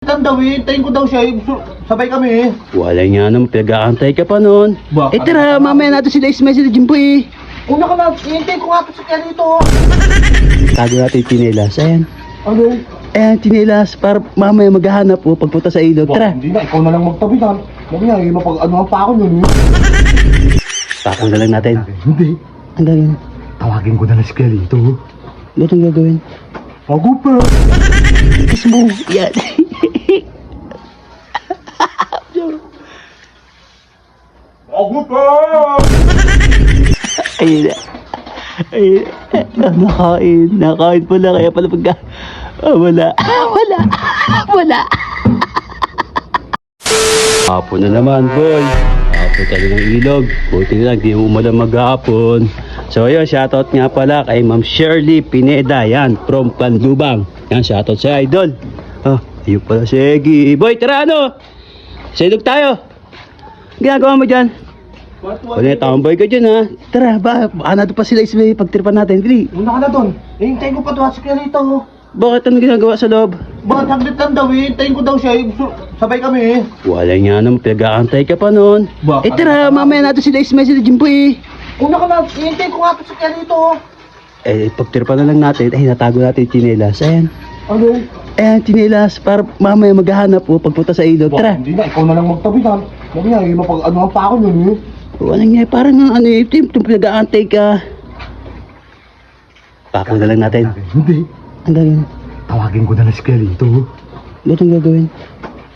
Lang daw eh, hintayin ko daw siya eh. Sabay kami eh. Wala nga naman, pinag-aantay ka pa noon. Bakit? Tara, mamaya natin sila ismay sila Jimbo eh. Una ka na, hintayin ko nga ito sa kaya dito. Tago natin yung tinelas, ayan. Ano? Ayan, tinelas, para mamaya maghahanap po pagpunta sa ilog. Tara. Hindi na, ikaw na lang magtabi na. Mamaya eh, mapag-anuhan pa ako nun eh. Tako na lang natin. Hindi. Ang gagawin. Tawagin ko na lang si kaya dito. Ano ang gagawin? Ako pa. Kiss mo. Yan. Ako pa. Ayun na. Ayun na. Nakain. Nakain pala. Kaya pala pagka... wala. Wala. Hapon na naman, boy. Hapon tayo ng ilog. Buti na lang, di mo malang maghapon. So ayun, shoutout nga pala kay Ma'am Shirley Pineda. Yan, from Pandubang. Yan, shoutout sa idol. Ayun pala, sige. Boy, tara ano? Sa ilog tayo. Ginagawa mo dyan? Wala, tambay ka dyan ha. Tara, baka nato pa sila ismay pagtripan natin. Dili. Una ka na doon. Eh, hintayin ko pa doon si kaya dito. Bakit ano ginagawa sa loob? Bakit haglit lang daw eh, hintayin ko daw siya eh. Sabay kami eh. Wala nga naman, pinag-aantay ka pa noon. Bakit? Tara, mamaya natin sila ismay sila Jimbo eh. Una ka na, hintayin ko nga ito sa kaya dito. Pagtripan na lang natin, natago natin yung tinelas. Ayan. Ano? Ayan, tinelas, para mamaya maghahanap po pagpunta sa ilog. Tara. Hindi na, ikaw na lang magtabi na. Mamaya eh, mapag-anuhan pa ako nun eh. Wala nga, parang ano eh, pinag-aantay ka. Tako na lang natin. Hindi. Ang gagawin? Tawagin ko na lang si kaya dito. Ano ang gagawin?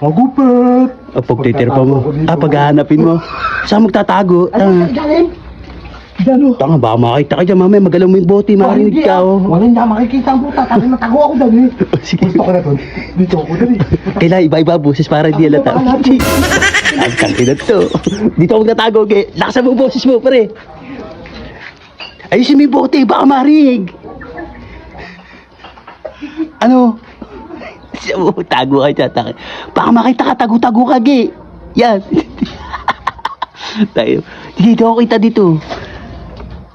Agupet! Pagtitirpa mo. Paghahanapin mo. Saan magtatago? Galing? Gano? Tanga, baka makita ka dyan mamaya, magalaw mo yung bote, marinig ka oh. Wala na makikita ang puta, tapos natago ako dali. Sige. Gusto ko na doon. Dito ako dali. Kailangan iba-iba boses para hindi alata. Ang kantinat to. Dito ako nagtatago, okay? Lakasan mo boses mo, pare. Ayusin mo yung bote, baka marinig. Ano? Tago ka dyan. Baka makita ka, tago-tago ka, ge. Yan. Tayo. Dito ako kita dito.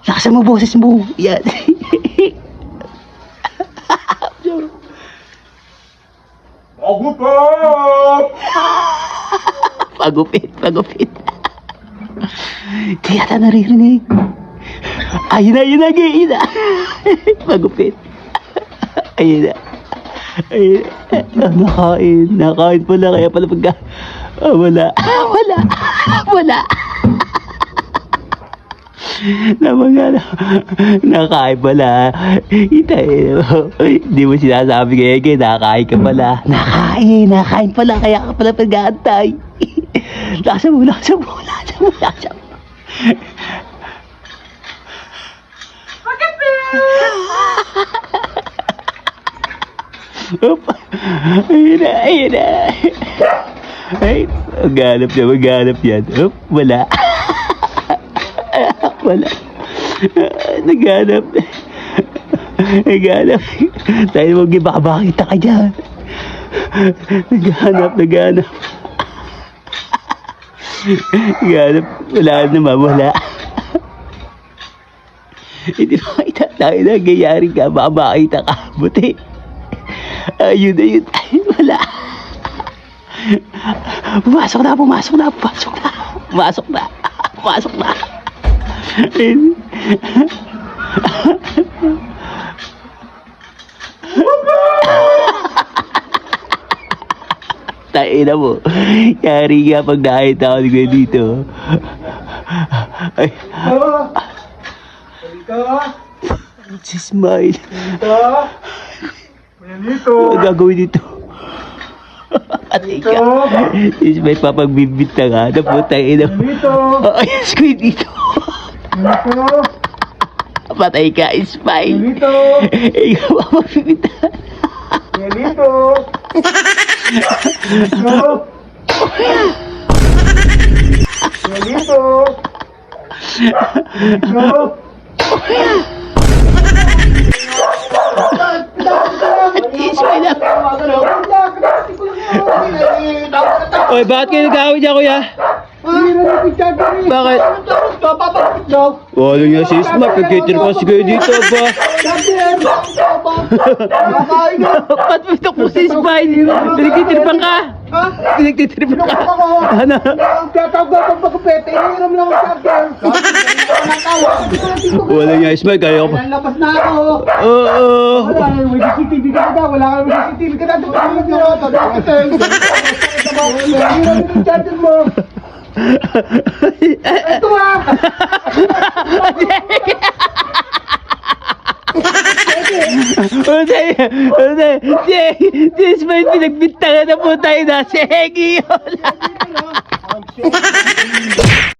Lakasan mo boses mo. Yan. Agupet! Pagupit. Di yata naririnig. Ayun na, ge. Pagupit. Ayun na. Nakain pala. Kaya pala pagka... wala. Nakain pala. Hindi mo sinasabi kaya nakain ka pala. Nakain pala. Kaya ka pala pag-aantay. Lakasan mo. Ayun na. Ay, maghanap yan. Wala. Naghanap. Tayo baka makita ka dyan. Naghanap. Wala naman, wala. Hindi makita. Tayo nangyayari ka, baka makita ka. Buti. Ayun. Wala. Pumasok na. Tain na mo. Yari nga pag nakita ako dito. Ay. Si Smile. Ano gagawin dito? Patay ka. Si Smile papagbibit na nga. Naputang ina mo. Ay, squid dito. Patay ka, Smile. Ikaw papagbibit na. Oy, bakit kayo nag-away dyan, kuya? Bakit? Papapapit daw. Wala nga si Smart, nagtitirpas kayo dito ba? Champion! Kakain na. Ba't mo ito po si Smart? Pinagtitirpan ka? Ha? Pinagtitirpan ka? Ako. Ano? Ang tatawag ng pagkupete, iniinom lang ang champion. Natawa. Wala nga Smart, kaya ko pa. Lalabas na ako. Oo. Wala, may CCTV ka na daw. Wala ka may CCTV ka na. Tumulog nyo. Bakit eh? Iniinom yung champion mo. Ito ah! Uday, si Smart pinagbintangan na po tayo na si Hegi yun.